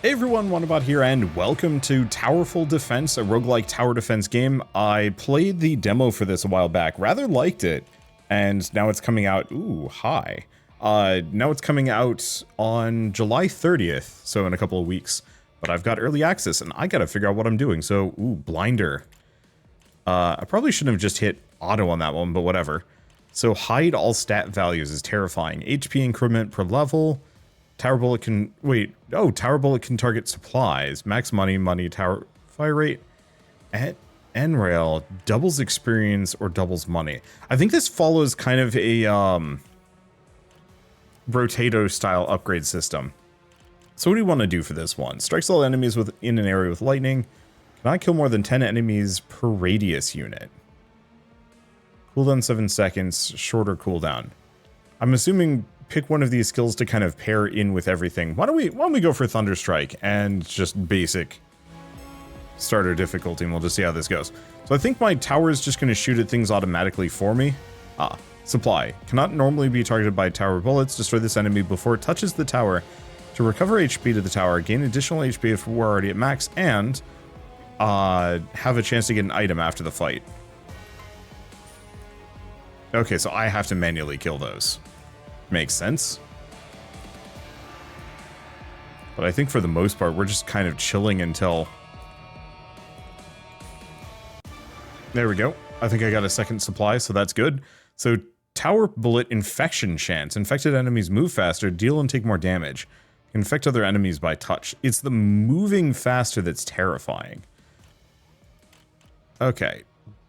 Hey everyone, Wanderbot here, and welcome to Towerful Defense, a roguelike tower defense game. I played the demo for this a while back, rather liked it, and now it's coming out, ooh, hi. Now it's coming out on July 30th, so in a couple of weeks. But I've got early access, and I gotta figure out what I'm doing, so, ooh, blinder. I probably shouldn't have just hit auto on that one, but whatever. So hide all stat values is terrifying. HP increment per level. Tower bullet can, Tower bullet can target supplies. Max money, tower fire rate. N rail, doubles experience or doubles money. I think this follows kind of a, Rotato style upgrade system. So what do you want to do for this one? Strikes all enemies in an area with lightning. Cannot kill more than 10 enemies per radius unit. Cooldown 7 seconds, shorter cooldown. I'm assuming pick one of these skills to kind of pair in with everything. Why don't we go for Thunderstrike and just basic starter difficulty, and we'll just see how this goes. So I think my tower is just going to shoot at things automatically for me. Supply. Cannot normally be targeted by tower bullets. Destroy this enemy before it touches the tower to recover HP to the tower, gain additional HP if we're already at max, and have a chance to get an item after the fight. Okay, so I have to manually kill those. Makes sense. But I think for the most part, we're just kind of chilling until... There we go. I think I got a second supply, so that's good. So, tower bullet infection chance. Infected enemies move faster, deal and take more damage. Infect other enemies by touch. It's the moving faster that's terrifying. Okay.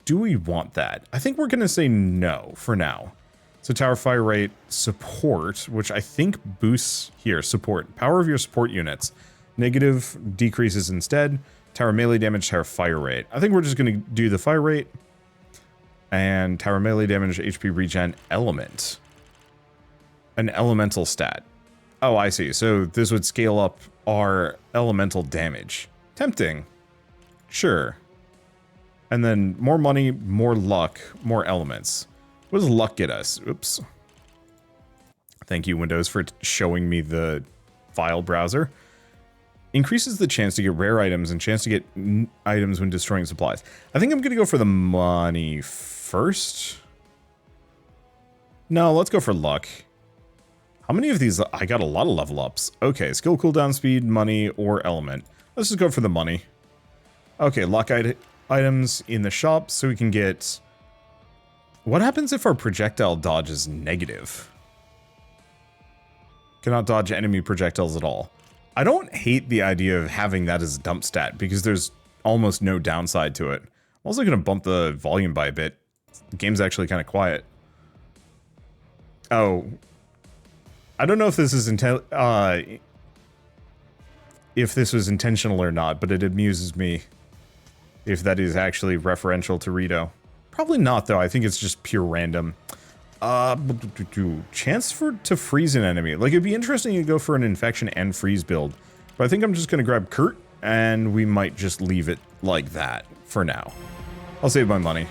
Do we want that? I think we're going to say no for now. So tower fire rate, support, which I think boosts here, support. Power of your support units. Negative decreases instead. Tower melee damage, tower fire rate. I think we're just going to do the fire rate. And tower melee damage, HP regen, element. An elemental stat. Oh, I see. So this would scale up our elemental damage. Tempting. Sure. And then more money, more luck, more elements. What does luck get us? Oops. Thank you, Windows, for showing me the file browser. Increases the chance to get rare items and chance to get items when destroying supplies. I think I'm going to go for the money first. No, let's go for luck. How many of these? I got a lot of level ups. Okay, skill cooldown speed, money, or element. Let's just go for the money. Okay, luck items in the shop so we can get... What happens if our projectile dodge is negative? Cannot dodge enemy projectiles at all. I don't hate the idea of having that as a dump stat because there's almost no downside to it. I'm also going to bump the volume by a bit. The game's actually kind of quiet. Oh. I don't know if this is was intentional or not, but it amuses me if that is actually referential to Rito. Probably not, though. I think it's just pure random. Chance to freeze an enemy. Like, it'd be interesting to go for an infection and freeze build. But I think I'm just going to grab Kurt, and we might just leave it like that for now. I'll save my money.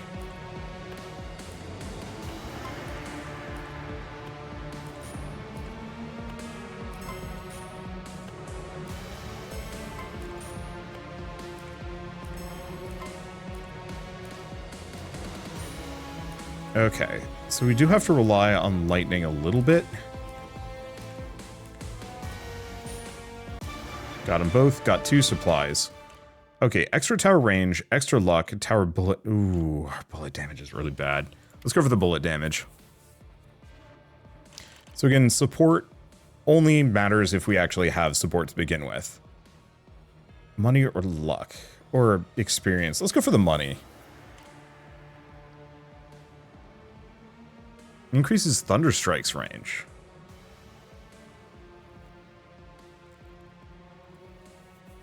Okay, so we do have to rely on lightning a little bit. Got them both, got 2 supplies. Okay, extra tower range, extra luck, tower bullet. Ooh, our bullet damage is really bad. Let's go for the bullet damage. So again, support only matters if we actually have support to begin with. Money or luck, or experience. Let's go for the money. Increases Thunderstrike's range.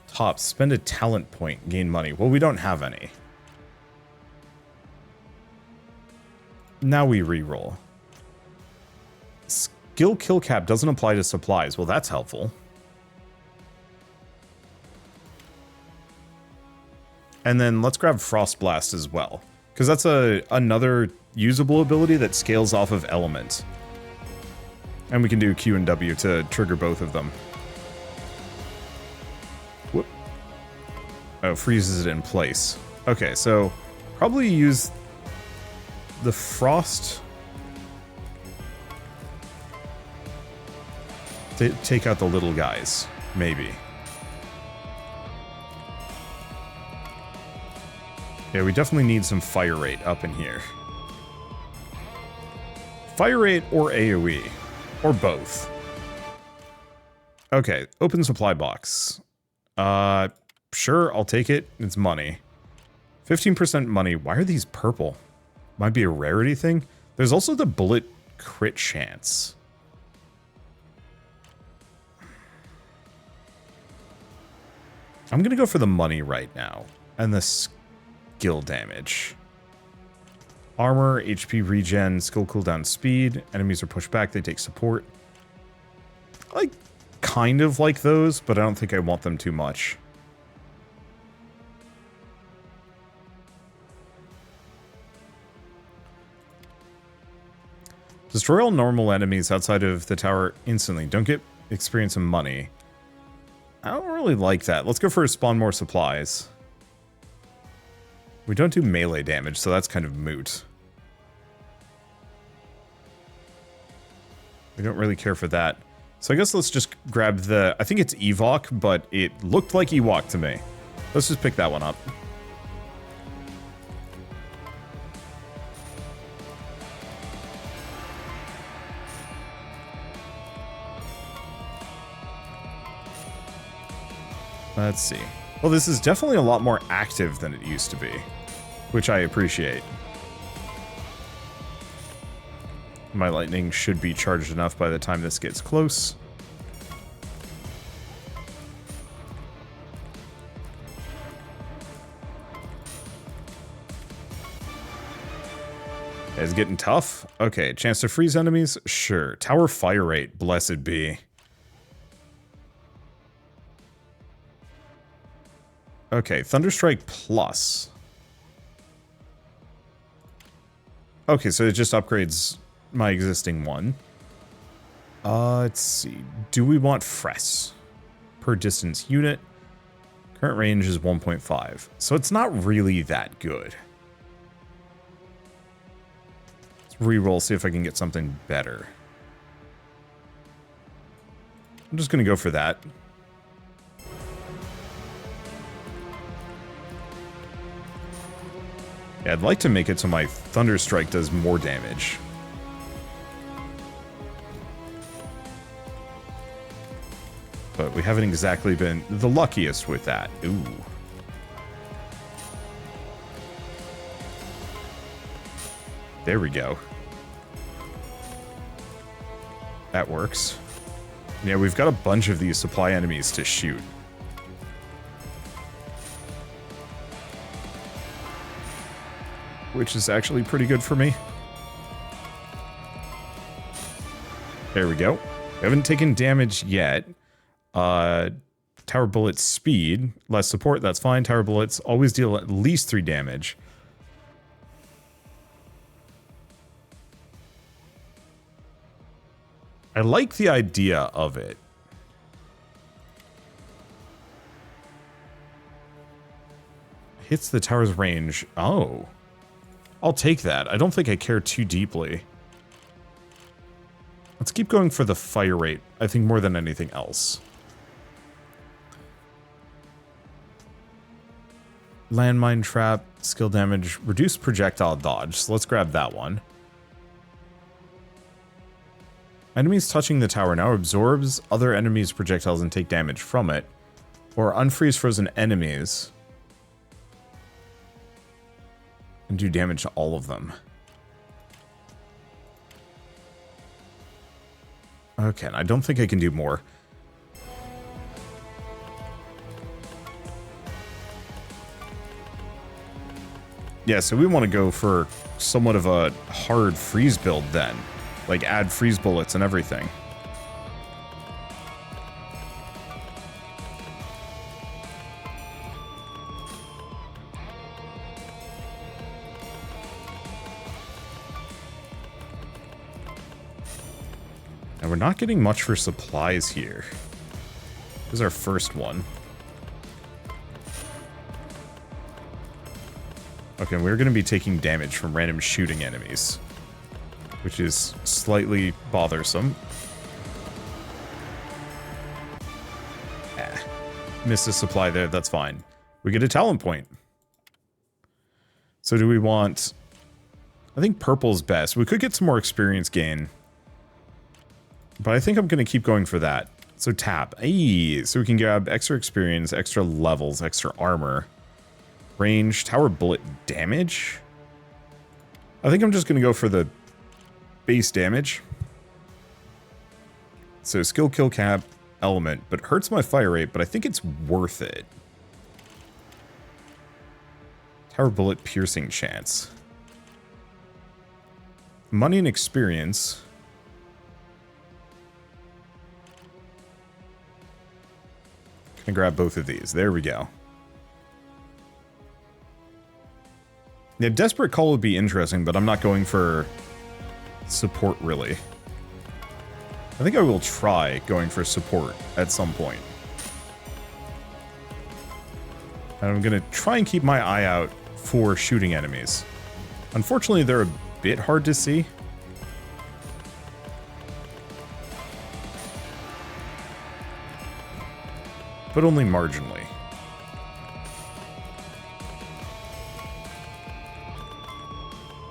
Top, spend a talent point, gain money. Well, we don't have any. Now we reroll. Skill kill cap doesn't apply to supplies. Well, that's helpful. And then let's grab Frost Blast as well, because that's another usable ability that scales off of element. And we can do Q and W to trigger both of them. Oh, freezes it in place. Okay, so probably use the frost to take out the little guys, maybe. Yeah, we definitely need some fire rate up in here. Fire rate or AoE, or both. Okay, open supply box. Sure, I'll take it. It's money. 15% money. Why are these purple? Might be a rarity thing. There's also the bullet crit chance. I'm gonna go for the money right now. And the skill damage. Armor, HP regen, skill cooldown speed. Enemies are pushed back, they take support. Like, kind of like those, but I don't think I want them too much. Destroy all normal enemies outside of the tower instantly. Don't get experience and money. I don't really like that. Let's go for spawn more supplies. We don't do melee damage, so that's kind of moot. We don't really care for that. So I guess let's just grab the... I think it's Evok, but it looked like Ewok to me. Let's just pick that one up. Let's see. Well, this is definitely a lot more active than it used to be, which I appreciate. My lightning should be charged enough by the time this gets close. It's getting tough. Okay, chance to freeze enemies? Sure. Tower fire rate, blessed be. Okay, Thunderstrike Plus. Okay, so it just upgrades my existing one. Let's see. Do we want Fress? Per distance unit. Current range is 1.5. So it's not really that good. Let's reroll, see if I can get something better. I'm just going to go for that. Yeah, I'd like to make it so my Thunderstrike does more damage. But we haven't exactly been the luckiest with that. Ooh. There we go. That works. Yeah, we've got a bunch of these supply enemies to shoot. Which is actually pretty good for me. There we go. We haven't taken damage yet. Tower bullet speed, less support, that's fine. Tower bullets always deal at least 3 damage. I like the idea of it. Hits the tower's range. Oh. I'll take that. I don't think I care too deeply. Let's keep going for the fire rate, I think, more than anything else. Landmine trap, skill damage, reduce projectile dodge. So let's grab that one. Enemies touching the tower now absorbs other enemies' projectiles and take damage from it. Or unfreeze frozen enemies and do damage to all of them. Okay, I don't think I can do more. Yeah, so we want to go for somewhat of a hard freeze build then. Like, add freeze bullets and everything. And we're not getting much for supplies here. This is our first one. Okay, we're going to be taking damage from random shooting enemies, which is slightly bothersome. Missed a supply there, that's fine. We get a talent point. So do we want... I think purple's best. We could get some more experience gain. But I think I'm going to keep going for that. So tap. Hey, so we can grab extra experience, extra levels, extra armor. Range, tower bullet damage? I think I'm just going to go for the base damage. So skill, kill, cap, element, but hurts my fire rate, but I think it's worth it. Tower bullet piercing chance. Money and experience. Can grab both of these. There we go. Yeah, Desperate Call would be interesting, but I'm not going for support, really. I think I will try going for support at some point. And I'm going to try and keep my eye out for shooting enemies. Unfortunately, they're a bit hard to see. But only marginally.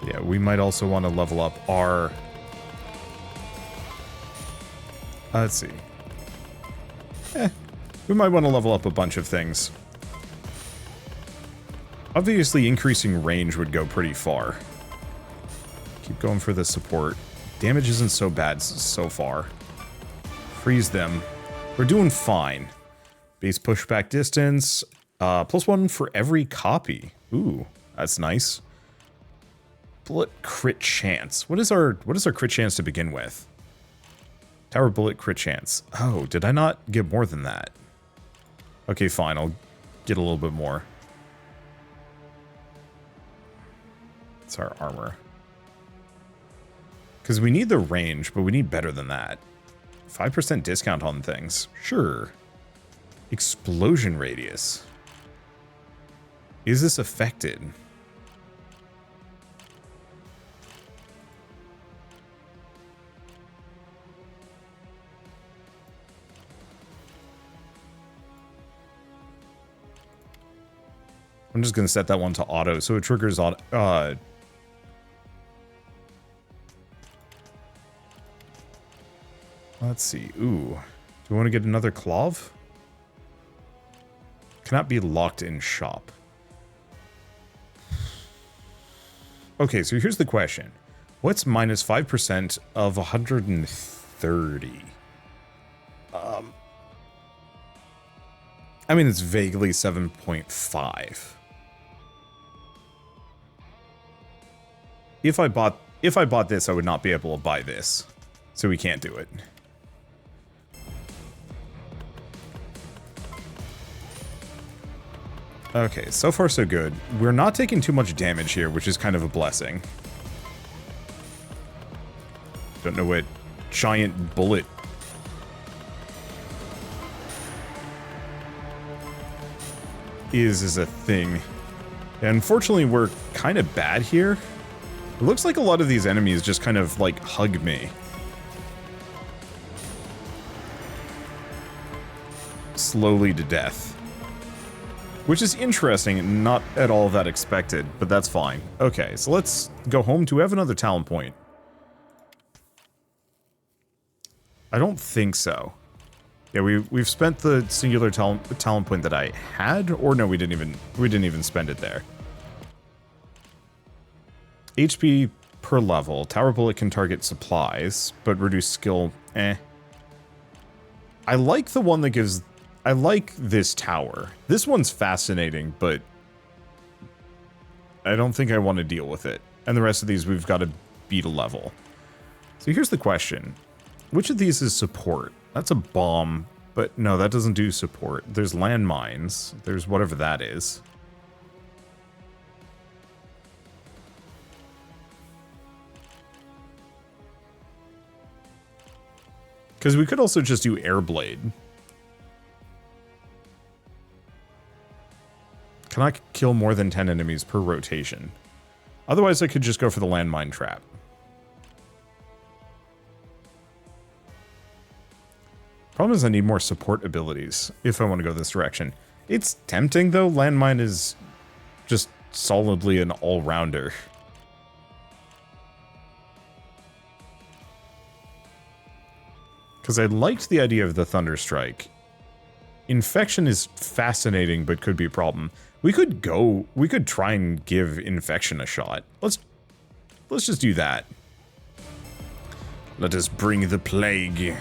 Yeah, we might also want to level up our... let's see. We might want to level up a bunch of things. Obviously, increasing range would go pretty far. Keep going for the support. Damage isn't so bad so far. Freeze them. We're doing fine. Base pushback distance. +1 for every copy. Ooh, that's nice. Bullet crit chance. What is our crit chance to begin with? Tower bullet crit chance. Oh, did I not get more than that? Okay, fine. I'll get a little bit more. It's our armor. Because we need the range, but we need better than that. 5% discount on things. Sure. Explosion radius. Is this affected? I'm just going to set that one to auto, so it triggers auto. Let's see. Ooh. Do we want to get another clove? Cannot be locked in shop. Okay, so here's the question. What's minus 5% of 130? I mean, it's vaguely 7.5. If I bought this, I would not be able to buy this. So we can't do it. Okay, so far so good. We're not taking too much damage here, which is kind of a blessing. Don't know what giant bullet is a thing. And unfortunately, we're kind of bad here. It looks like a lot of these enemies just kind of, like, hug me. Slowly to death. Which is interesting and not at all that expected, but that's fine. Okay, so let's go home. Do we have another talent point? I don't think so. Yeah, we've spent the singular talent point that I had, or no, we didn't even spend it there. HP per level. Tower bullet can target supplies, but reduce skill. I like the one that gives... I like this tower. This one's fascinating, but I don't think I want to deal with it. And the rest of these we've got to beat a level. So here's the question. Which of these is support? That's a bomb, but no, that doesn't do support. There's landmines. There's whatever that is. Because we could also just do airblade. Cannot kill more than 10 enemies per rotation. Otherwise, I could just go for the landmine trap. Problem is I need more support abilities if I want to go this direction. It's tempting, though. Landmine is just solidly an all-rounder. Because I liked the idea of the Thunderstrike. Infection is fascinating, but could be a problem. We could try and give Infection a shot. Let's just do that. Let us bring the plague.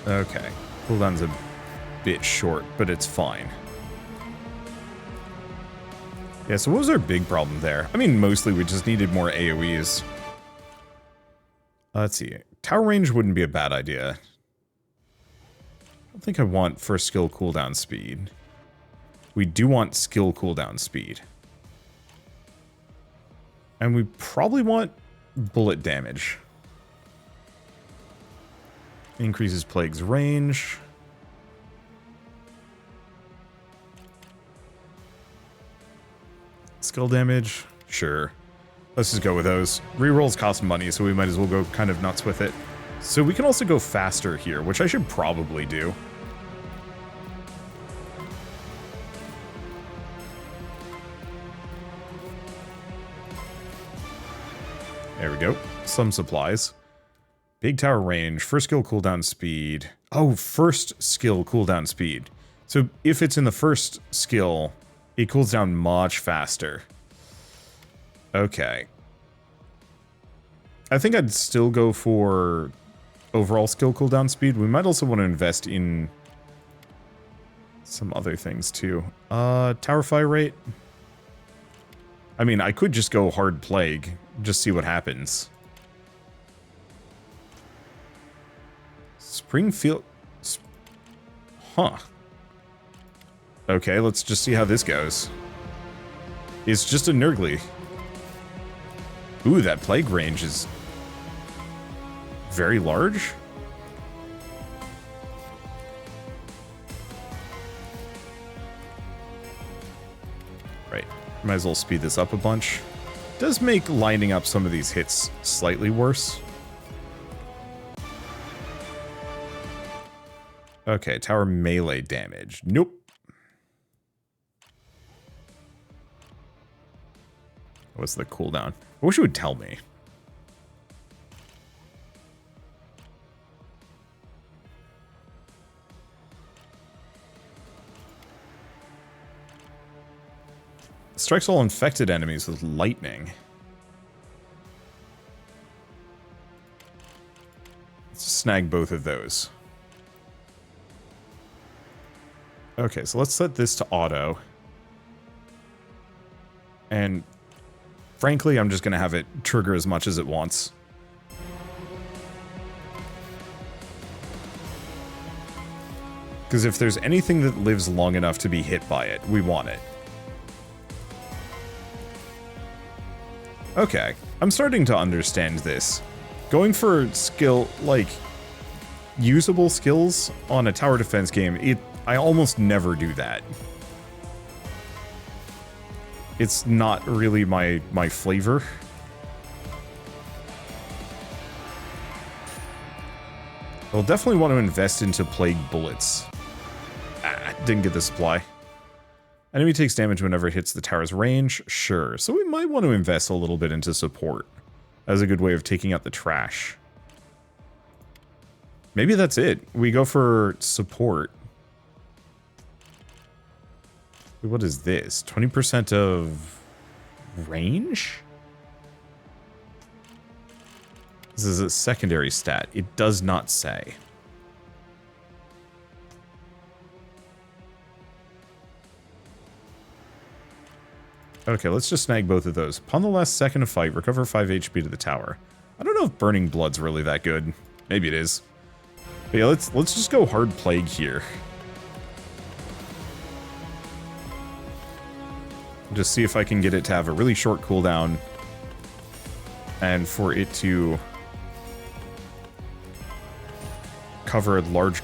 Okay, cooldown's a bit short, but it's fine. Yeah, so what was our big problem there? I mean, mostly we just needed more AoEs. Let's see. Tower range wouldn't be a bad idea. I don't think I want first skill cooldown speed. We do want skill cooldown speed. And we probably want bullet damage. Increases Plague's range. Skill damage? Sure. Let's just go with those. Rerolls cost money, so we might as well go kind of nuts with it. So we can also go faster here, which I should probably do. There we go. Some supplies. Big tower range, first skill cooldown speed. Oh, first skill cooldown speed. So if it's in the first skill, it cools down much faster. Okay. I think I'd still go for overall skill cooldown speed. We might also want to invest in some other things too. Tower fire rate. I mean, I could just go hard plague, just see what happens. Springfield... Huh. Okay, let's just see how this goes. It's just a Nurgly. Ooh, that plague range is very large. Right. Might as well speed this up a bunch. Does make lining up some of these hits slightly worse. Okay, tower melee damage. Nope. What's the cooldown? I wish it would tell me. Strikes all infected enemies with lightning. Let's snag both of those. Okay, so let's set this to auto. And frankly, I'm just going to have it trigger as much as it wants. Because if there's anything that lives long enough to be hit by it, we want it. Okay, I'm starting to understand this. Going for skill, like, usable skills on a tower defense game, I almost never do that. It's not really my flavor. I'll definitely want to invest into plague bullets. Ah, didn't get the supply. Enemy takes damage whenever it hits the tower's range. Sure, so we might want to invest a little bit into support as a good way of taking out the trash. Maybe that's it. We go for support. What is this? 20% of range? This is a secondary stat. It does not say. Okay, let's just snag both of those. Upon the last second of fight, recover 5 HP to the tower. I don't know if Burning Blood's really that good. Maybe it is. But yeah, let's just go hard plague here. Just see if I can get it to have a really short cooldown. And for it to cover large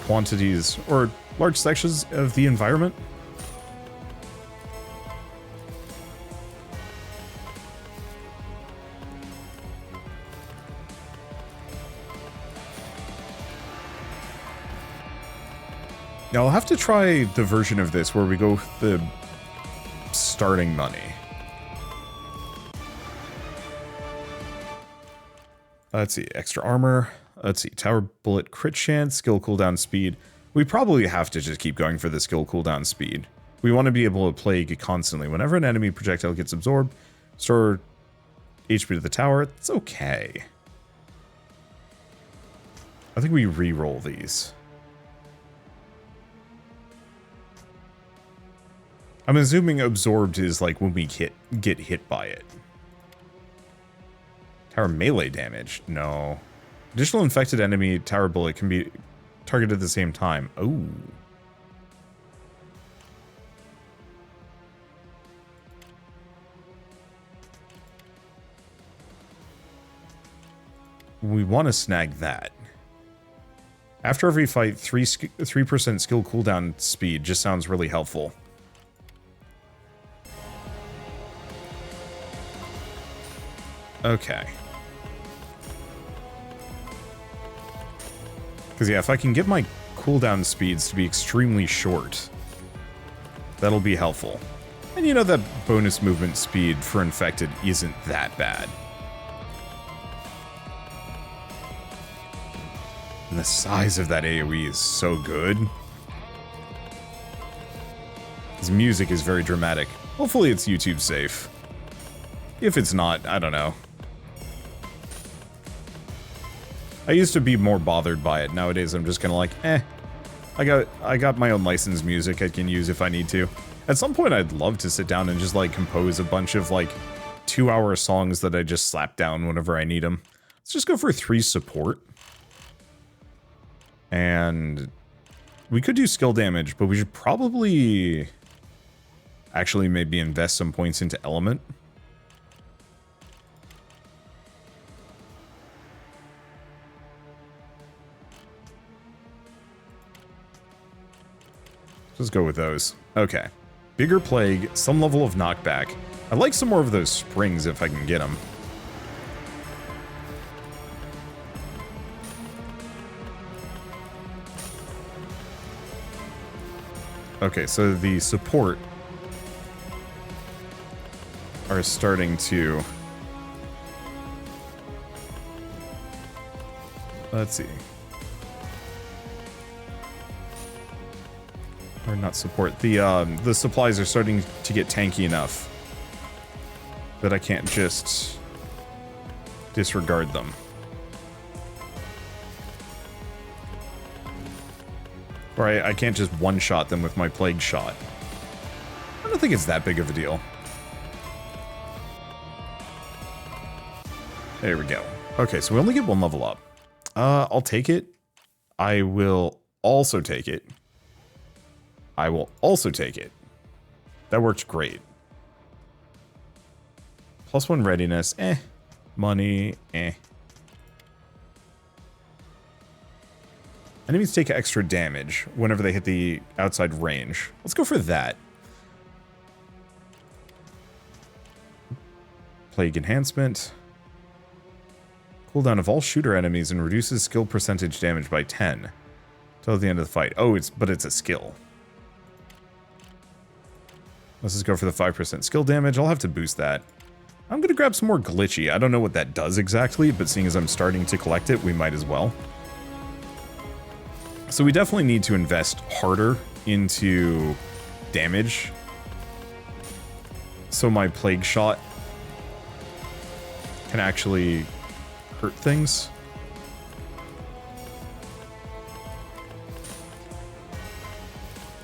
quantities or large sections of the environment. Now, I'll have to try the version of this where we go with the starting money. Let's see, extra armor. Let's see, tower bullet crit chance, skill cooldown speed. We probably have to just keep going for the skill cooldown speed. We want to be able to plague constantly. Whenever an enemy projectile gets absorbed, restore HP to the tower. It's okay. I think we re-roll these. I'm assuming absorbed is like when we get hit by it. Tower melee damage? No. Additional infected enemy tower bullet can be targeted at the same time. Oh. We want to snag that. After every fight, 3% skill cooldown speed just sounds really helpful. Okay. Because, yeah, if I can get my cooldown speeds to be extremely short, that'll be helpful. And you know that bonus movement speed for infected isn't that bad. And the size of that AoE is so good. His music is very dramatic. Hopefully it's YouTube safe. If it's not, I don't know. I used to be more bothered by it. Nowadays, I'm just kind of like, eh. I got my own licensed music I can use if I need to. At some point, I'd love to sit down and just, like, compose a bunch of, like, 2-hour songs that I just slap down whenever I need them. Let's just go for 3 support. And we could do skill damage, but we should probably actually maybe invest some points into element. Let's go with those. Okay. Bigger plague, some level of knockback. I'd like some more of those springs if I can get them. Okay, so the support are starting to... Let's see. Or not support. The supplies are starting to get tanky enough that I can't just disregard them. Or I can't just one-shot them with my plague shot. I don't think it's that big of a deal. There we go. Okay, so we only get 1 level up. I'll take it. I will also take it. I will also take it. That worked great. +1 readiness, eh. Money, eh. Enemies take extra damage whenever they hit the outside range. Let's go for that. Plague enhancement. Cooldown of all shooter enemies and reduces skill percentage damage by 10 till the end of the fight. Oh, but it's a skill. Let's just go for the 5% skill damage. I'll have to boost that. I'm going to grab some more glitchy. I don't know what that does exactly, but seeing as I'm starting to collect it, we might as well. So we definitely need to invest harder into damage. So my plague shot can actually hurt things.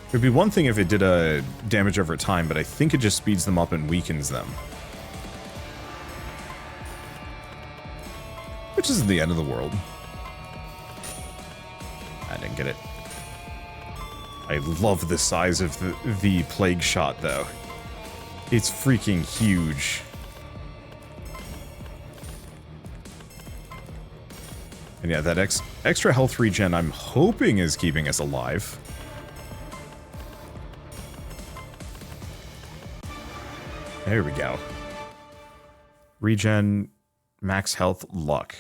It'd be one thing if it did a damage over time, but I think it just speeds them up and weakens them. Which isn't the end of the world. I didn't get it. I love the size of the plague shot, though. It's freaking huge. And yeah, that extra health regen I'm hoping is keeping us alive. There we go. Regen, max health, luck.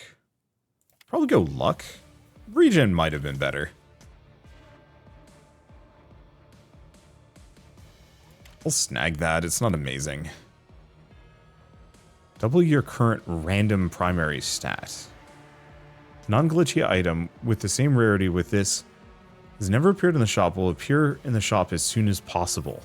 Probably go luck. Regen might have been better. I'll snag that. It's not amazing. Double your current random primary stat. Non-glitchy item with the same rarity with this has never appeared in the shop, will appear in the shop as soon as possible.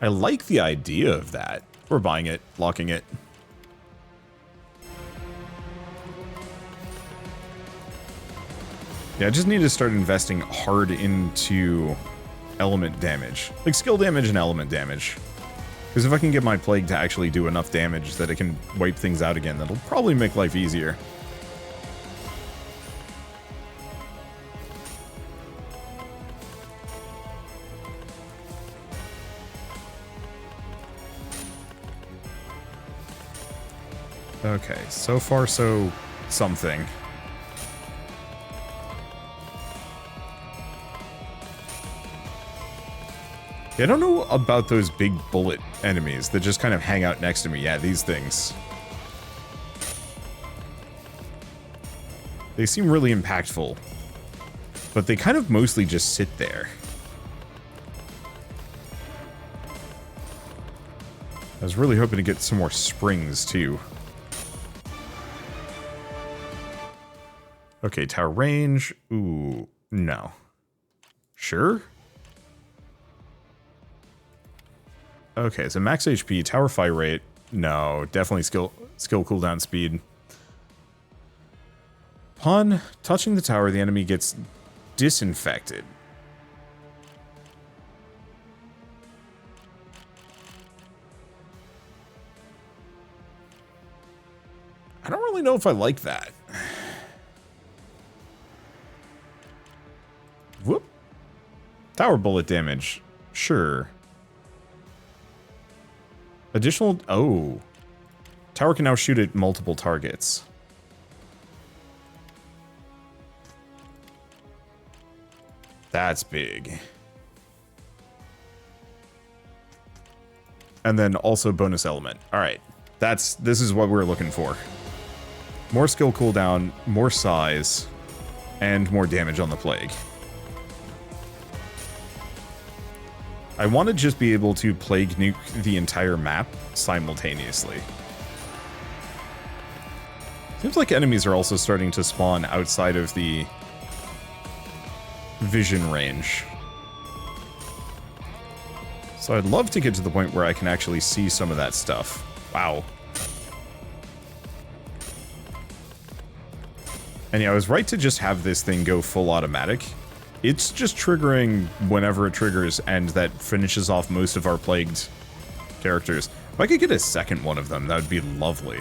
I like the idea of that. We're buying it, locking it. Yeah, I just need to start investing hard into element damage. Like skill damage and element damage. Because if I can get my plague to actually do enough damage that it can wipe things out again, that'll probably make life easier. Okay, so far so something. Yeah, I don't know about those big bullet enemies that just kind of hang out next to me. Yeah, these things. They seem really impactful, but they kind of mostly just sit there. I was really hoping to get some more springs, too. Okay, tower range. Ooh, no. Sure? Okay, so max HP, tower fire rate. No, definitely skill cooldown speed. Upon touching the tower, the enemy gets disinfected. I don't really know if I like that. Whoop. Tower bullet damage. Sure. Additional... Oh. Tower can now shoot at multiple targets. That's big. And then also bonus element. Alright. This is what we're looking for. More skill cooldown, more size, and more damage on the plague. I want to just be able to plague nuke the entire map simultaneously. Seems like enemies are also starting to spawn outside of the vision range. So I'd love to get to the point where I can actually see some of that stuff. Wow. And yeah, I was right to just have this thing go full automatic. It's just triggering whenever it triggers, and that finishes off most of our plagued characters. If I could get a second one of them, that would be lovely.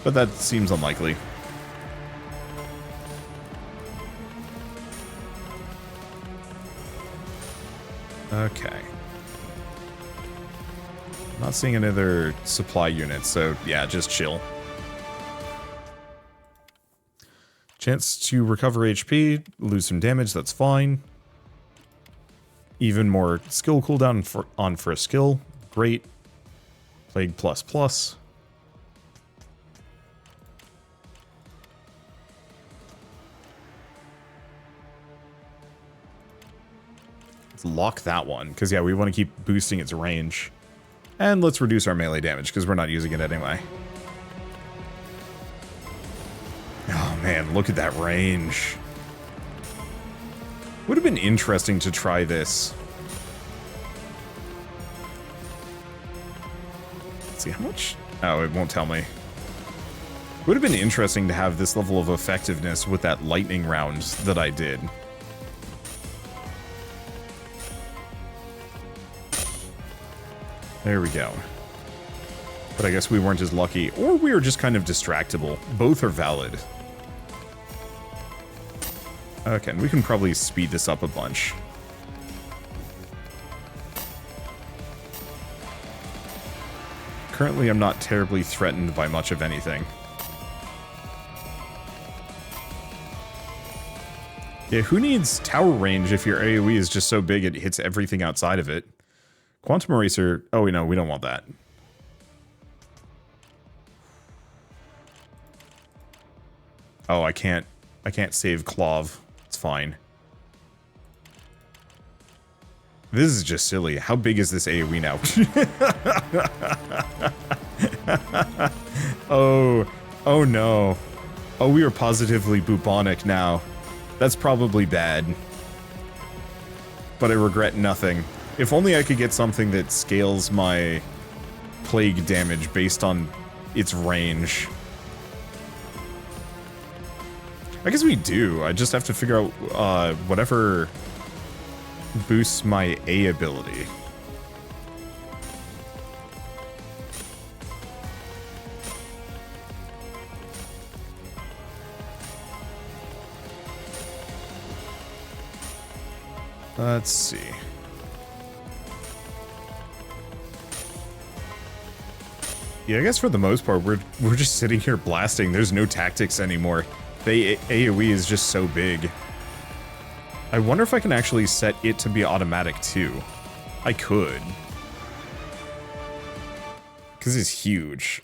But that seems unlikely. Okay. Not seeing any other supply units, so yeah, just chill. Chance to recover HP, lose some damage, that's fine. Even more skill cooldown for a skill, great. Plague plus plus. Let's lock that one, because yeah, we want to keep boosting its range. And let's reduce our melee damage, because we're not using it anyway. Oh man, look at that range. Would have been interesting to try this. Let's see how much... Oh, it won't tell me. Would have been interesting to have this level of effectiveness with that lightning round that I did. There we go. But I guess we weren't as lucky, or we were just kind of distractible. Both are valid. Okay, and we can probably speed this up a bunch. currently I'm not terribly threatened by much of anything. Yeah, who needs tower range if your AoE is just so big it hits everything outside of it? Quantum Eraser... Oh, no, we don't want that. Oh, I can't save Clove. It's fine. This is just silly. How big is this AoE now? Oh no. Oh, we are positively bubonic now. That's probably bad. But I regret nothing. If only I could get something that scales my plague damage based on its range. I guess we do. I just have to figure out whatever boosts my A ability. Let's see. Yeah, I guess for the most part, we're just sitting here blasting. There's no tactics anymore. The AoE is just so big. I wonder if I can actually set it to be automatic too. I could. Because it's huge.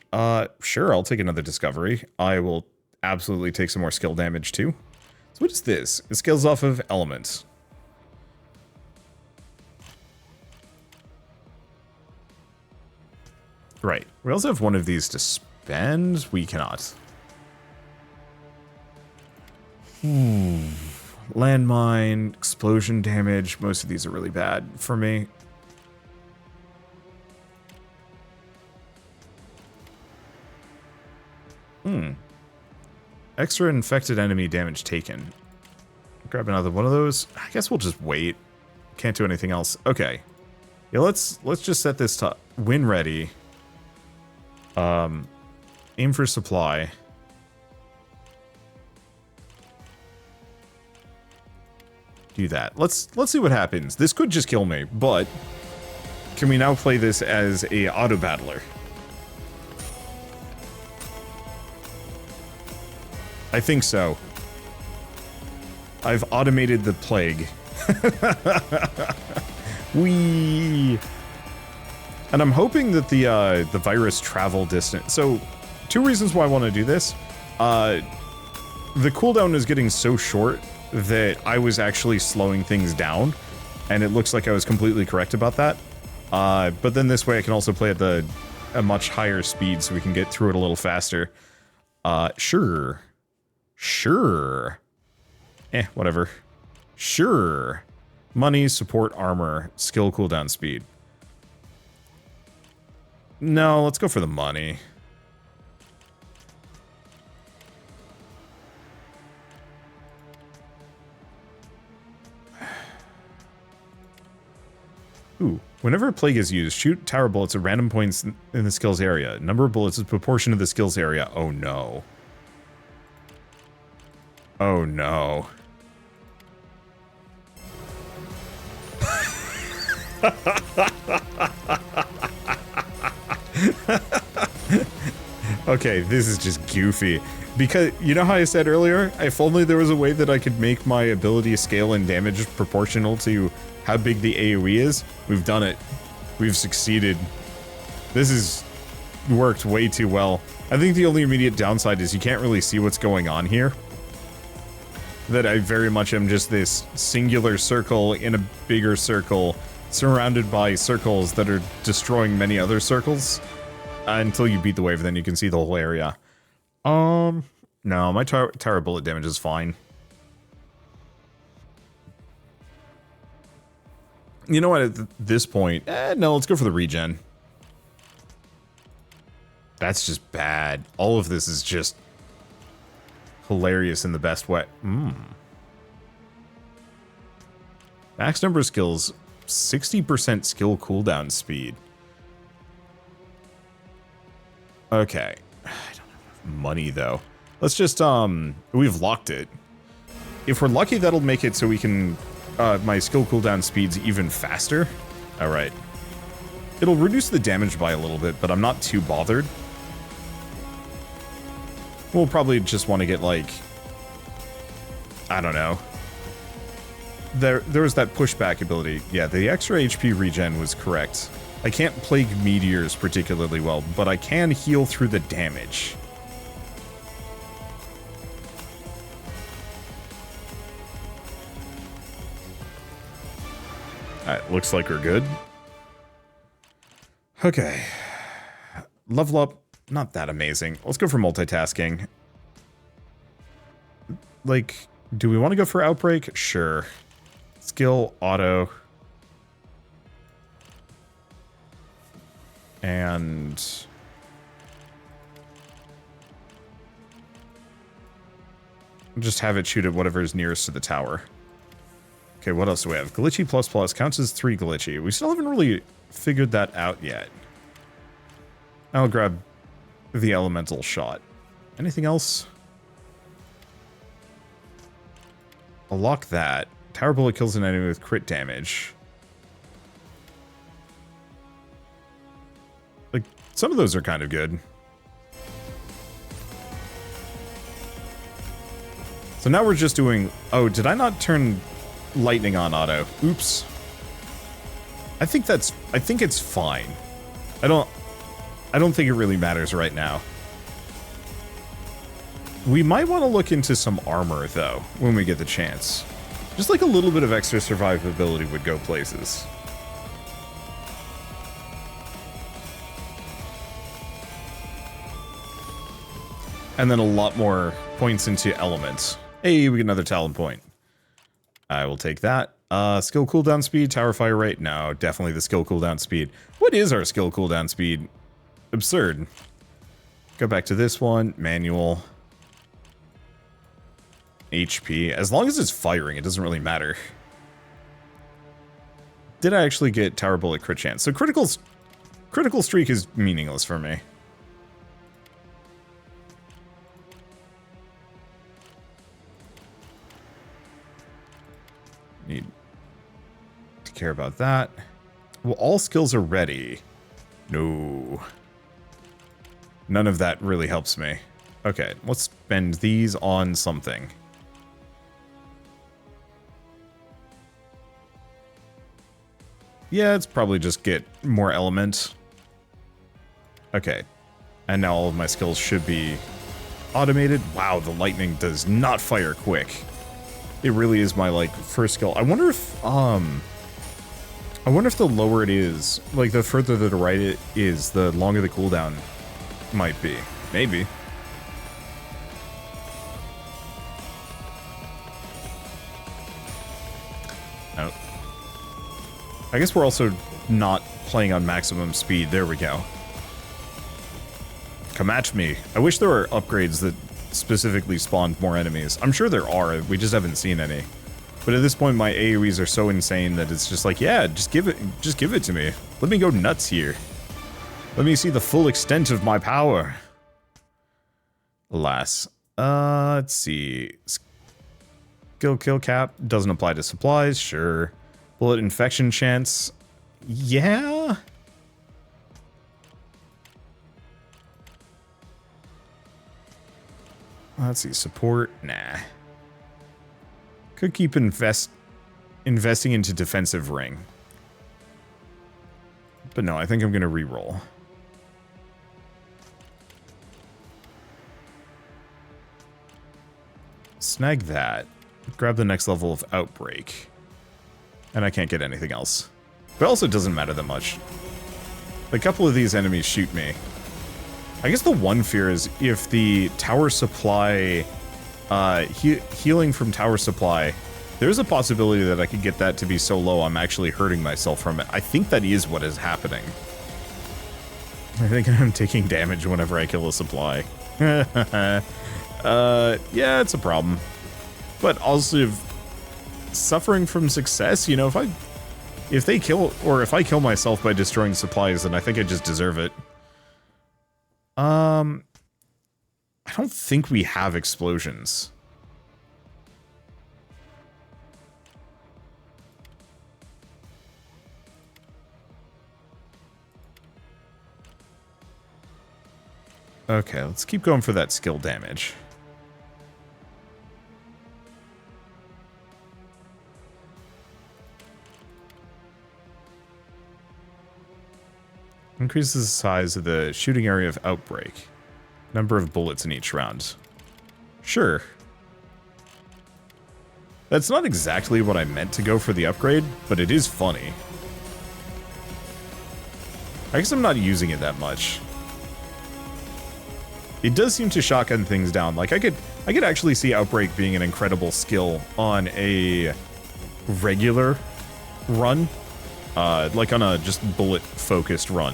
Sure, I'll take another discovery. I will absolutely take some more skill damage too. So what is this? It scales off of elements. Right. We also have one of these to spend. We cannot. Landmine, explosion damage. Most of these are really bad for me. Extra infected enemy damage taken. Grab another one of those. I guess we'll just wait. Can't do anything else. Okay. Yeah, let's just set this to win ready. Aim for supply. Do that. Let's see what happens. This could just kill me, but can we now play this as a auto battler? I think so. I've automated the plague. Whee! And I'm hoping that the virus travel distance. So, two reasons why I want to do this. The cooldown is getting so short that I was actually slowing things down, and it looks like I was completely correct about that. But then this way I can also play at a much higher speed, so we can get through it a little faster. Sure. Whatever. Sure. Money, support, armor, skill cooldown speed. No, let's go for the money. Ooh. Whenever a plague is used, shoot tower bullets at random points in the skills area. Number of bullets is proportion to the skills area. Oh no. Oh no. Okay, this is just goofy. Because, you know how I said earlier, if only there was a way that I could make my ability scale and damage proportional to how big the AoE is, we've done it. We've succeeded. This has worked way too well. I think the only immediate downside is you can't really see what's going on here. That I very much am just this singular circle in a bigger circle, surrounded by circles that are destroying many other circles. Until you beat the wave, then you can see the whole area. No, my tower bullet damage is fine. You know what, at this point, no, let's go for the regen. That's just bad. All of this is just hilarious in the best way. Max number of skills, 60% skill cooldown speed. Okay. I don't have enough money, though. Let's just, we've locked it. If we're lucky, that'll make it so we can, my skill cooldown speed's even faster. Alright. It'll reduce the damage by a little bit, but I'm not too bothered. We'll probably just want to get, like, I don't know. There was that pushback ability. Yeah, the extra HP regen was correct. I can't plague meteors particularly well, but I can heal through the damage. Alright, looks like we're good. Okay. Level up, not that amazing. Let's go for multitasking. Like, do we want to go for outbreak? Sure. Skill, auto. And just have it shoot at whatever is nearest to the tower. Okay, what else do we have? Glitchy plus plus counts as 3 glitchy. We still haven't really figured that out yet. I'll grab the elemental shot. Anything else? I'll lock that. Tower bullet kills an enemy with crit damage. Like, some of those are kind of good. So now we're just doing... Oh, did I not turn lightning on auto? Oops. I think it's fine. I don't think it really matters right now. We might want to look into some armor, though, when we get the chance. Just like a little bit of extra survivability would go places. And then a lot more points into elements. Hey, we get another talent point. I will take that. Skill cooldown speed, tower fire rate. No, definitely the skill cooldown speed. What is our skill cooldown speed? Absurd. Go back to this one. Manual. HP. As long as it's firing, it doesn't really matter. Did I actually get tower bullet crit chance? So critical streak is meaningless for me. Need to care about that. Well, all skills are ready. No. None of that really helps me. Okay, let's spend these on something. Yeah, it's probably just get more element. Okay. And now all of my skills should be automated. Wow, the lightning does not fire quick. It really is my, like, first skill. I wonder if the lower it is, like, the further to the right it is, the longer the cooldown might be. Maybe. Oh. I guess we're also not playing on maximum speed. There we go. Come at me. I wish there were upgrades that specifically spawned more enemies. I'm sure there are, we just haven't seen any. But at this point my AoEs are so insane that it's just like, yeah, just give it to me. Let me go nuts here. Let me see the full extent of my power. Alas. Let's see. Skill kill cap doesn't apply to supplies, sure. Bullet infection chance. Yeah. Let's see, support, nah. Could keep investing into defensive ring. But no, I think I'm gonna re-roll. Snag that. Grab the next level of outbreak. And I can't get anything else. But also it doesn't matter that much. A couple of these enemies shoot me. I guess the one fear is if the tower supply, healing from tower supply, there's a possibility that I could get that to be so low I'm actually hurting myself from it. I think that is what is happening. I think I'm taking damage whenever I kill a supply. Yeah, it's a problem. But also, suffering from success, you know, if they kill, or if I kill myself by destroying supplies, then I think I just deserve it. I don't think we have explosions. Okay, let's keep going for that skill damage. Increases the size of the shooting area of outbreak. Number of bullets in each round. Sure. That's not exactly what I meant to go for the upgrade, but it is funny. I guess I'm not using it that much. It does seem to shotgun things down. Like I could actually see Outbreak being an incredible skill on a regular run. Like on a just bullet-focused run.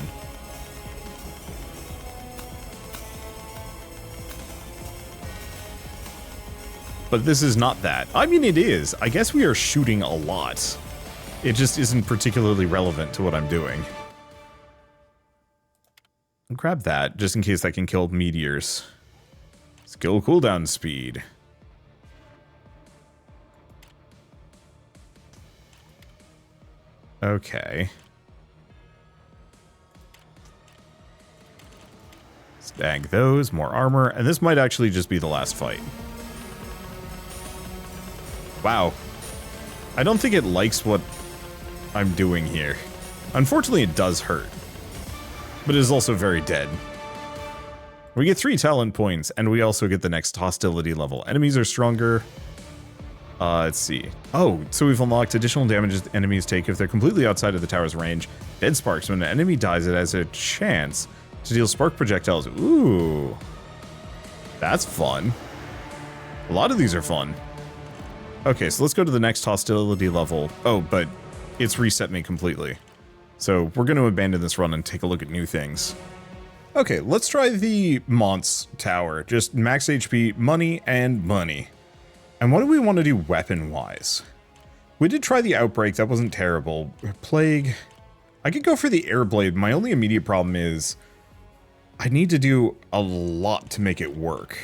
But this is not that. I mean, it is. I guess we are shooting a lot. It just isn't particularly relevant to what I'm doing. I'll grab that, just in case that can kill meteors. Skill cooldown speed. Okay. Stag those, more armor, and this might actually just be the last fight. Wow. I don't think it likes what I'm doing here. Unfortunately, it does hurt. But it is also very dead. We get 3 talent points, and we also get the next hostility level. Enemies are stronger. Let's see. Oh, so we've unlocked additional damage enemies take if they're completely outside of the tower's range. Dead sparks. When an enemy dies, it has a chance to deal spark projectiles. Ooh. That's fun. A lot of these are fun. Okay, so let's go to the next hostility level. Oh, but it's reset me completely. So we're going to abandon this run and take a look at new things. Okay, let's try the Mons Tower. Just max HP, money, and money. And what do we want to do weapon-wise? We did try the Outbreak. That wasn't terrible. Plague. I could go for the Airblade. My only immediate problem is I need to do a lot to make it work.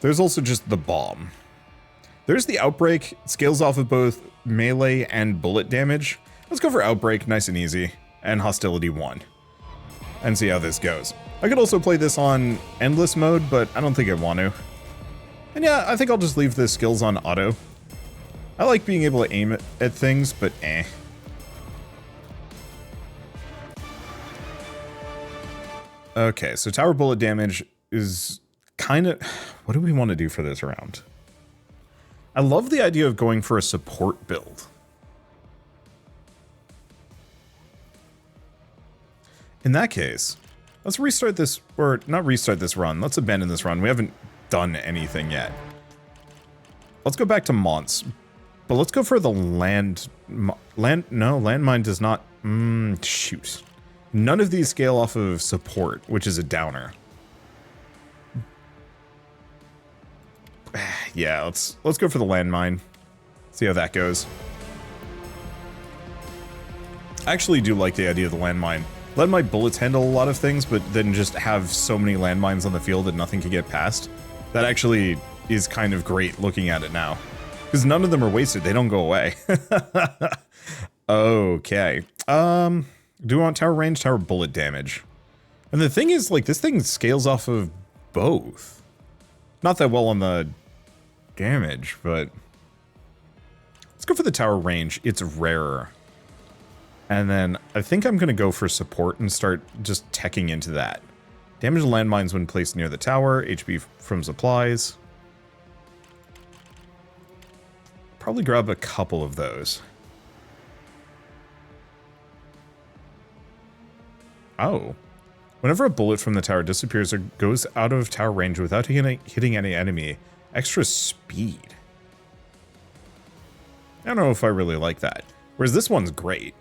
There's also just the bomb. There's the Outbreak. It scales off of both melee and bullet damage. Let's go for Outbreak, nice and easy, and Hostility 1. And see how this goes. I could also play this on Endless mode, but I don't think I want to. And yeah, I think I'll just leave the skills on auto. I like being able to aim at things, but eh. Okay, so tower bullet damage is kind of... What do we want to do for this round? I love the idea of going for a support build. In that case, let's restart this, or not restart this run. Let's abandon this run. We haven't done anything yet. Let's go back to Mons. But let's go for the no, landmine does not, shoot. None of these scale off of support, which is a downer. Yeah, let's go for the landmine. See how that goes. I actually do like the idea of the landmine. Let my bullets handle a lot of things, but then just have so many landmines on the field that nothing can get past. That actually is kind of great looking at it now. Because none of them are wasted, they don't go away. Okay. Do we want tower range, tower bullet damage? And the thing is, like, this thing scales off of both. Not that well on the damage, but... Let's go for the tower range, it's rarer. And then I think I'm going to go for support and start just teching into that. Damage landmines when placed near the tower, HP from supplies. Probably grab a couple of those. Oh. Whenever a bullet from the tower disappears or goes out of tower range without hitting any enemy, extra speed. I don't know if I really like that. Whereas this one's great.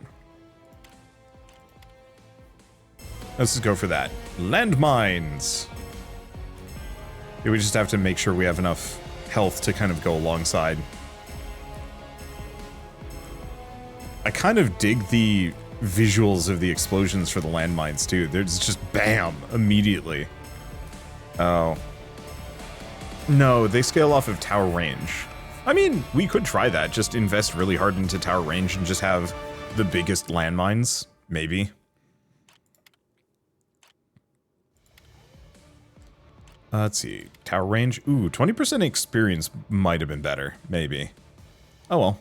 Let's just go for that. Landmines! Yeah, we just have to make sure we have enough health to kind of go alongside. I kind of dig the visuals of the explosions for the landmines too. There's just BAM! Immediately. Oh. No, they scale off of tower range. I mean, we could try that. Just invest really hard into tower range and just have the biggest landmines. Maybe. Let's see. Tower range. Ooh, 20% experience might have been better. Maybe. Oh well.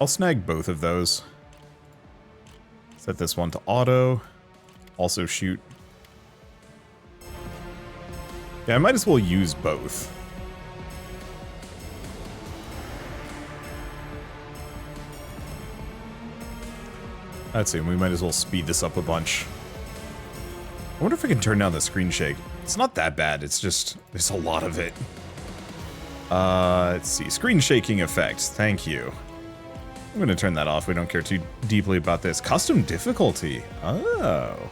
I'll snag both of those. Set this one to auto. Also shoot. Yeah, I might as well use both. Let's see, we might as well speed this up a bunch. I wonder if I can turn down the screen shake. It's not that bad, it's just, there's a lot of it. Let's see, screen shaking effect, thank you. I'm gonna turn that off, we don't care too deeply about this. Custom difficulty, oh.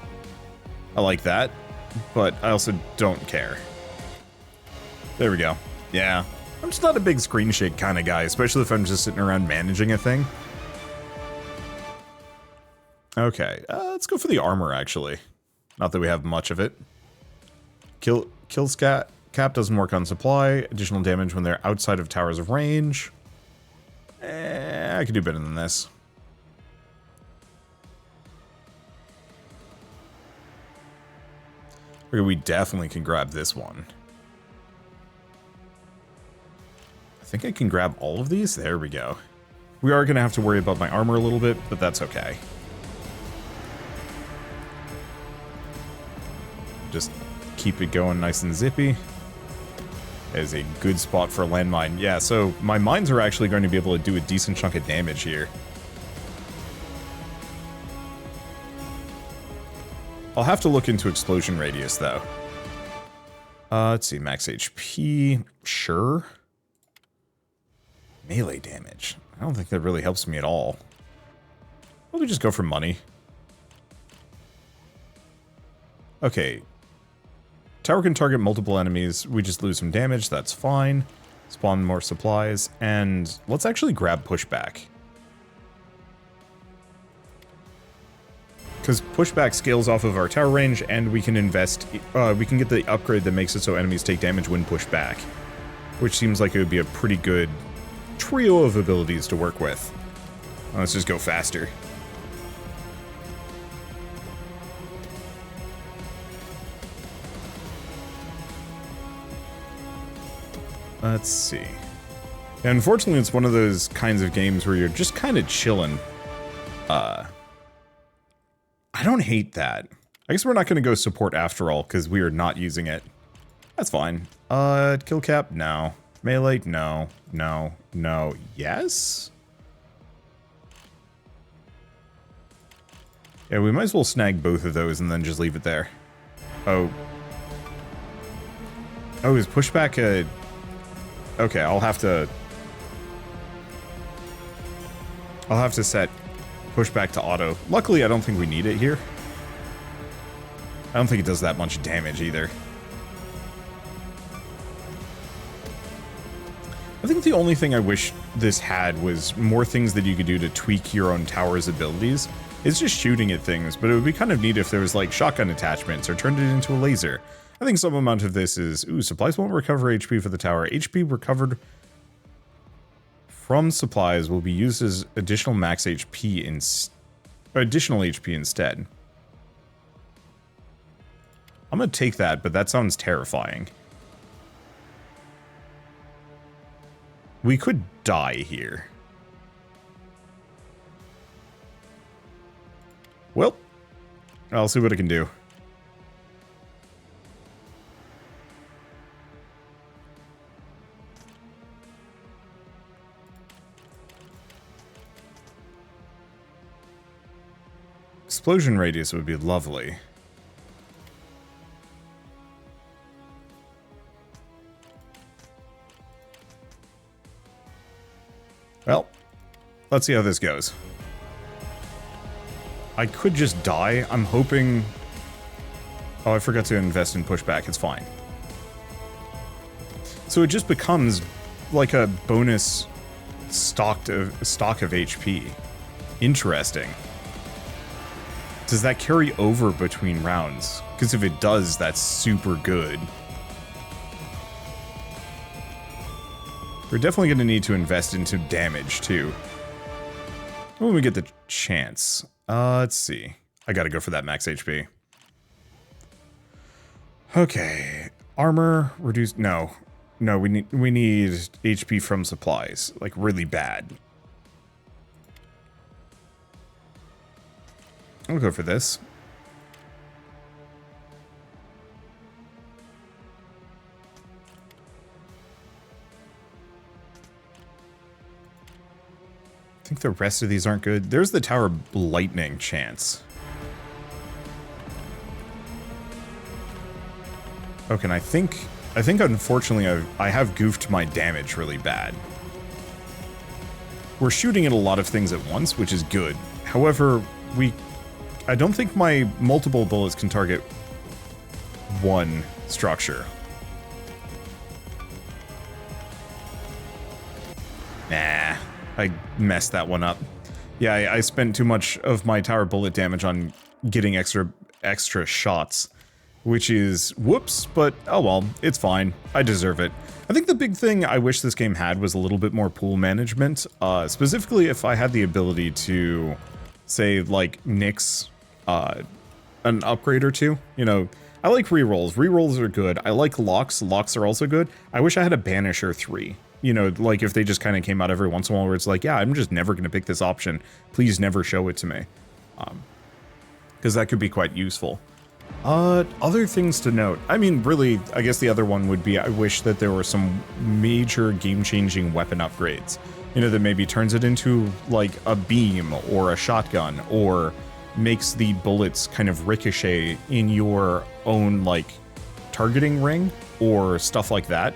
I like that, but I also don't care. There we go, yeah. I'm just not a big screen shake kind of guy, especially if I'm just sitting around managing a thing. Okay, let's go for the armor, actually. Not that we have much of it. Kill cap doesn't work on supply. Additional damage when they're outside of towers of range. I could do better than this. Okay, we definitely can grab this one. I think I can grab all of these. There we go. We are going to have to worry about my armor a little bit, but that's okay. Just keep it going nice and zippy. That is a good spot for a landmine. Yeah, so my mines are actually going to be able to do a decent chunk of damage here. I'll have to look into explosion radius, though. Let's see, max HP. Sure. Melee damage. I don't think that really helps me at all. Probably just go for money. Okay. Tower can target multiple enemies. We just lose some damage. That's fine. Spawn more supplies. And let's actually grab pushback. Because pushback scales off of our tower range, and we can invest... we can get the upgrade that makes it so enemies take damage when pushed back. Which seems like it would be a pretty good trio of abilities to work with. Let's just go faster. Let's see. And unfortunately, it's one of those kinds of games where you're just kind of chilling. I don't hate that. I guess we're not going to go support after all, because we are not using it. That's fine. Kill cap? No. Melee? No. No. No. Yes? Yeah, we might as well snag both of those and then just leave it there. Oh. Oh, is pushback a... Okay, I'll have to set pushback to auto. Luckily, I don't think we need it here. I don't think it does that much damage either. I think the only thing I wish this had was more things that you could do to tweak your own tower's abilities. It's just shooting at things, but it would be kind of neat if there was like shotgun attachments or turned it into a laser. I think some amount of this is, ooh, supplies won't recover HP for the tower. HP recovered from supplies will be used as additional max HP additional HP instead. I'm gonna take that, but that sounds terrifying. We could die here. Well, I'll see what I can do. Explosion radius would be lovely. Well, let's see how this goes. I could just die. I'm hoping... Oh, I forgot to invest in pushback. It's fine. So it just becomes like a bonus stock of HP. Interesting. Does that carry over between rounds? Because if it does, that's super good. We're definitely going to need to invest into damage, too. When we get the chance. Let's see. I gotta go for that max HP. Okay. Armor, reduced, no. No, we need HP from supplies, like really bad. I'll go for this. I think the rest of these aren't good. There's the Tower Lightning chance. Okay, and I think unfortunately I have goofed my damage really bad. We're shooting at a lot of things at once, which is good. However, I don't think my multiple bullets can target one structure. Nah, I messed that one up. Yeah, I spent too much of my tower bullet damage on getting extra shots, which is whoops, but oh well, it's fine. I deserve it. I think the big thing I wish this game had was a little bit more pool management, specifically if I had the ability to, say, like, nix an upgrade or two. You know, I like rerolls. Rerolls are good. I like locks. Locks are also good. I wish I had a banish or 3. You know, like if they just kind of came out every once in a while where it's like, yeah, I'm just never going to pick this option. Please never show it to me. Because that could be quite useful. Other things to note. I mean, really, I guess the other one would be I wish that there were some major game-changing weapon upgrades. You know, that maybe turns it into, like, a beam or a shotgun, or makes the bullets kind of ricochet in your own, like, targeting ring, or stuff like that.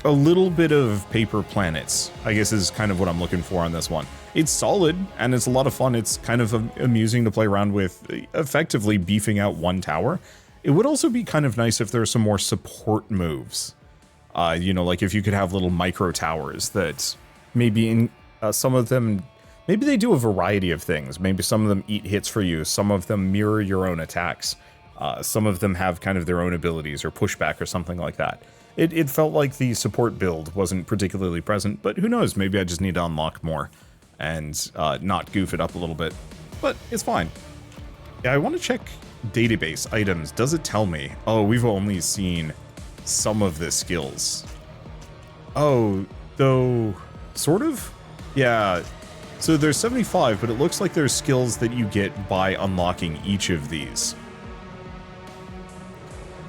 A little bit of paper planets, I guess, is kind of what I'm looking for on this one. It's solid, and it's a lot of fun. It's kind of amusing to play around with, effectively beefing out one tower. It would also be kind of nice if there were some more support moves. You know, like if you could have little micro towers that maybe in some of them, maybe they do a variety of things. Maybe some of them eat hits for you. Some of them mirror your own attacks. Some of them have kind of their own abilities or pushback or something like that. It felt like the support build wasn't particularly present, but who knows, maybe I just need to unlock more and not goof it up a little bit, but it's fine. Yeah, I want to check database items. Does it tell me? Oh, we've only seen some of the skills. Oh, though, sort of? Yeah, so there's 75, but it looks like there's skills that you get by unlocking each of these.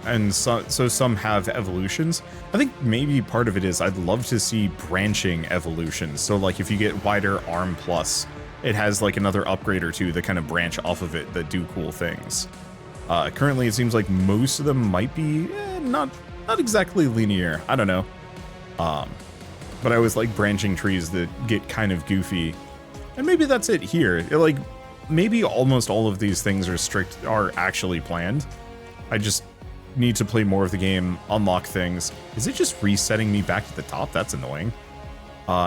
And so some have evolutions. I think maybe part of it is I'd love to see branching evolutions. So like if you get wider arm plus, it has like another upgrade or two that kind of branch off of it that do cool things. Currently it seems like most of them might be not exactly linear. I don't know. But I always like branching trees that get kind of goofy. And maybe that's it here. Like maybe almost all of these things are actually planned. I just need to play more of the game, unlock things. Is it just resetting me back to the top? That's annoying.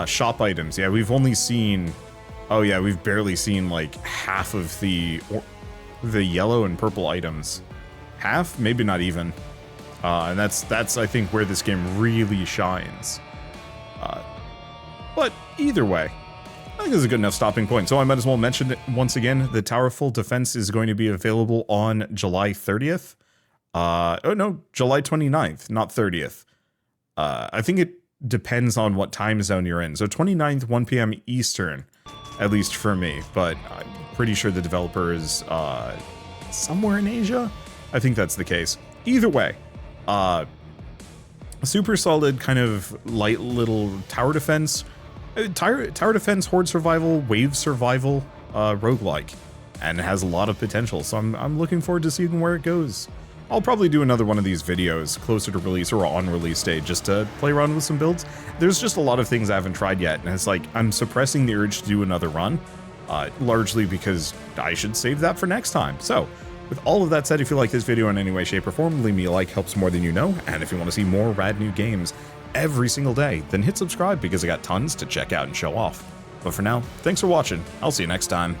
Shop items. Yeah, we've only seen... Oh yeah, we've barely seen like half of the yellow and purple items. Half? Maybe not even. And that's I think where this game really shines. But either way, I think this is a good enough stopping point. So I might as well mention it once again. The Towerful Defense is going to be available on July 30th. Oh no, July 29th, not 30th. I think it depends on what time zone you're in. So 29th, 1 p.m. Eastern, at least for me. But I'm pretty sure the developer is somewhere in Asia. I think that's the case. Either way, super solid kind of light little tower defense. Tower defense, horde survival, wave survival, roguelike. And it has a lot of potential. So I'm looking forward to seeing where it goes. I'll probably do another one of these videos closer to release or on release day just to play around with some builds. There's just a lot of things I haven't tried yet, and it's like I'm suppressing the urge to do another run, largely because I should save that for next time. So, with all of that said, if you like this video in any way, shape, or form, leave me a like, helps more than you know, and if you want to see more rad new games every single day, then hit subscribe because I got tons to check out and show off. But for now, thanks for watching. I'll see you next time.